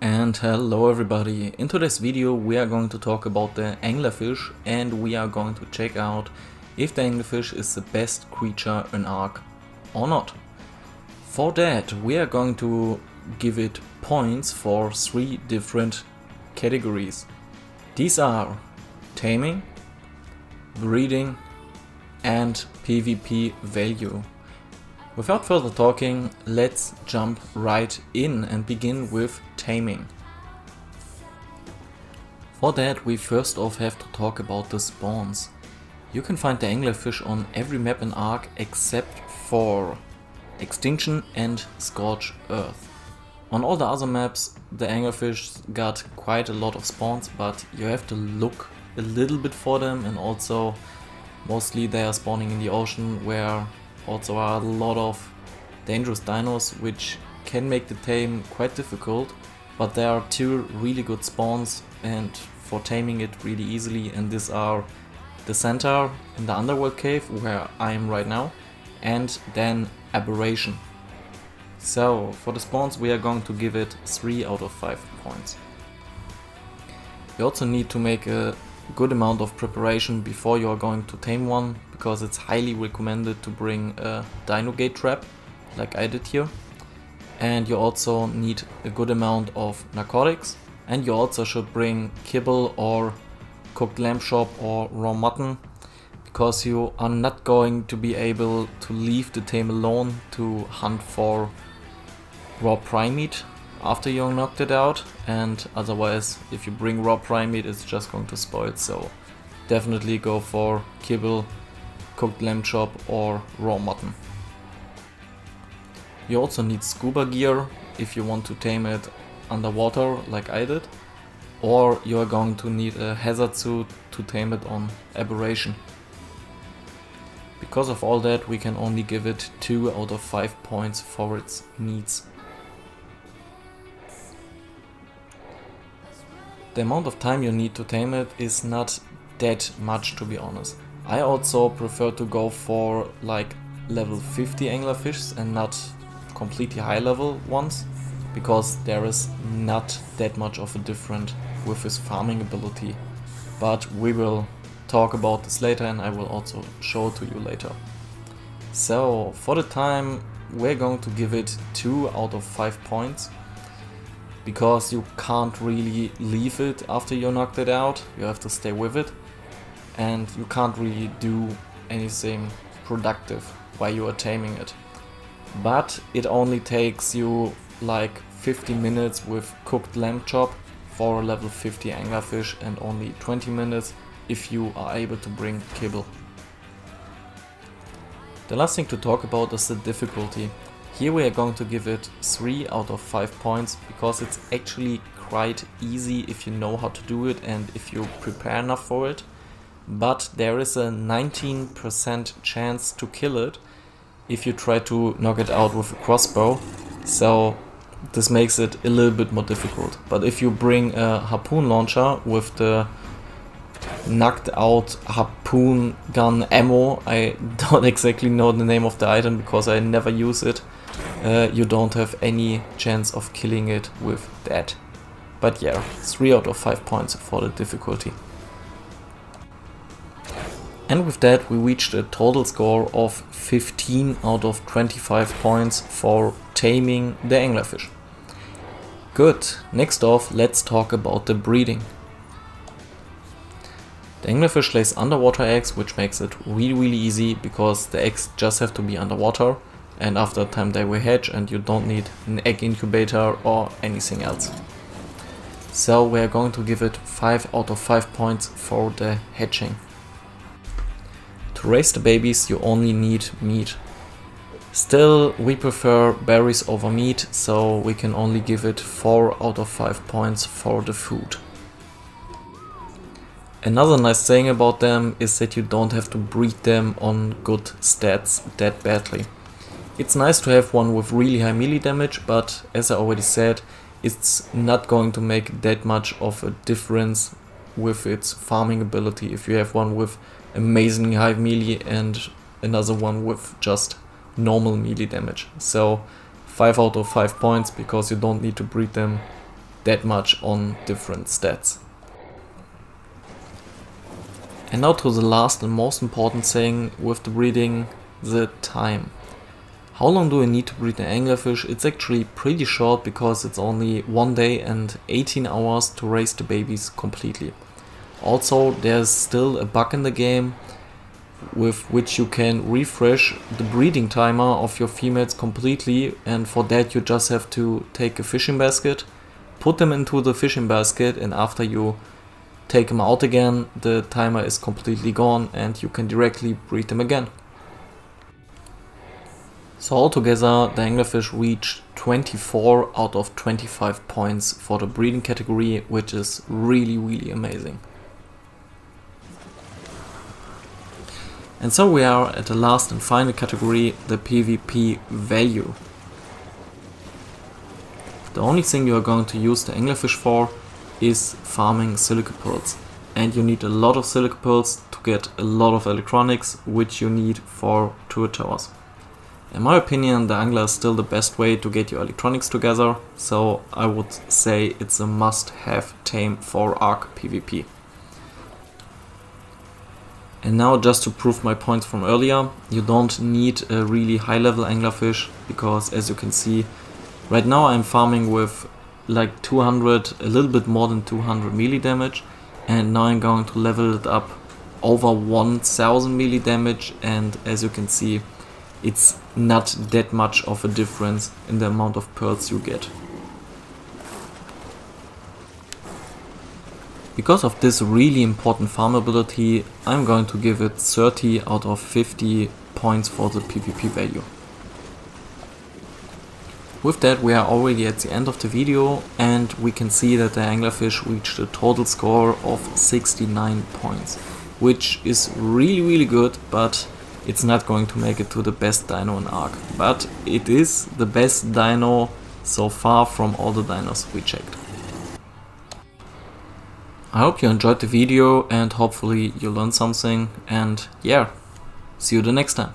And hello everybody, in today's video we are going to talk about the anglerfish and we are going to check out if the anglerfish is the best creature in Ark or not. For that we are going to give it points for 3 different categories. These are Taming, Breeding and PvP value. Without further talking, let's jump right in and begin with Taming. For that we first off have to talk about the spawns. You can find the anglerfish on every map in Ark except for Extinction and Scorched Earth. On all the other maps the anglerfish got quite a lot of spawns, but you have to look a little bit for them, and also mostly they are spawning in the ocean, where also are a lot of dangerous dinos which can make the tame quite difficult, but there are 2 really good spawns and for taming it really easily, and these are the Centaur in the underworld cave where I am right now, and then Aberration. So for the spawns we are going to give it 3 out of 5 points. You also need to make a good amount of preparation before you are going to tame one, because it's highly recommended to bring a dino gate trap like I did here, and you also need a good amount of narcotics, and you also should bring kibble or cooked lamb chop or raw mutton, because you are not going to be able to leave the tame alone to hunt for raw prime meat after you knocked it out, and otherwise if you bring raw prime meat it's just going to spoil. So definitely go for kibble, cooked lamb chop or raw mutton. You also need scuba gear if you want to tame it underwater like I did, or you are going to need a hazard suit to tame it on Aberration. Because of all that we can only give it 2 out of 5 points for its needs. The amount of time you need to tame it is not that much, to be honest. I also prefer to go for like level 50 anglerfish and not completely high level ones, because there is not that much of a difference with his farming ability. But we will talk about this later and I will also show it to you later. So for the time we're going to give it 2 out of 5 points. Because you can't really leave it after you knocked it out, you have to stay with it, and you can't really do anything productive while you are taming it. But it only takes you like 50 minutes with cooked lamb chop for a level 50 anglerfish, and only 20 minutes if you are able to bring kibble. The last thing to talk about is the difficulty. Here we are going to give it 3 out of 5 points, because it's actually quite easy if you know how to do it and if you prepare enough for it. But there is a 19% chance to kill it if you try to knock it out with a crossbow, so this makes it a little bit more difficult. But if you bring a harpoon launcher with the knocked out harpoon gun ammo, I don't exactly know the name of the item because I never use it, you don't have any chance of killing it with that. But yeah, 3 out of 5 points for the difficulty. And with that we reached a total score of 15 out of 25 points for taming the anglerfish. Good, next off let's talk about the breeding. The anglerfish lays underwater eggs, which makes it really easy, because the eggs just have to be underwater, and after a time they will hatch and you don't need an egg incubator or anything else. So we're going to give it 5 out of 5 points for the hatching. To raise the babies you only need meat. Still we prefer berries over meat, so we can only give it 4 out of 5 points for the food. Another nice thing about them is that you don't have to breed them on good stats that badly. It's nice to have one with really high melee damage, but as I already said, it's not going to make that much of a difference with its farming ability if you have one with amazingly high melee and another one with just normal melee damage. So 5 out of 5 points, because you don't need to breed them that much on different stats. And now to the last and most important thing with the breeding, the time. How long do I need to breed an anglerfish? It's actually pretty short because it's only 1 day and 18 hours to raise the babies completely. Also, there's still a bug in the game with which you can refresh the breeding timer of your females completely, and for that you just have to take a fishing basket, put them into the fishing basket, and after you take them out again, the timer is completely gone and you can directly breed them again. So altogether the anglerfish reached 24 out of 25 points for the breeding category, which is really amazing. And so we are at the last and final category, the PvP value. The only thing you are going to use the anglerfish for is farming silica pearls. And you need a lot of silica pearls to get a lot of electronics, which you need for turret towers. In my opinion, the angler is still the best way to get your electronics together, so I would say it's a must-have tame for Ark PvP. And now, just to prove my points from earlier, you don't need a really high-level anglerfish, because as you can see, right now I'm farming with like 200, a little bit more than 200 melee damage, and now I'm going to level it up over 1000 melee damage, and as you can see, it's not that much of a difference in the amount of pearls you get. Because of this really important farm ability, I'm going to give it 30 out of 50 points for the PvP value. With that, we are already at the end of the video, and we can see that the anglerfish reached a total score of 69 points, which is really good, but it's not going to make it to the best dino in Ark. But it is the best dino so far from all the dinos we checked. I hope you enjoyed the video and hopefully you learned something, and yeah, see you the next time.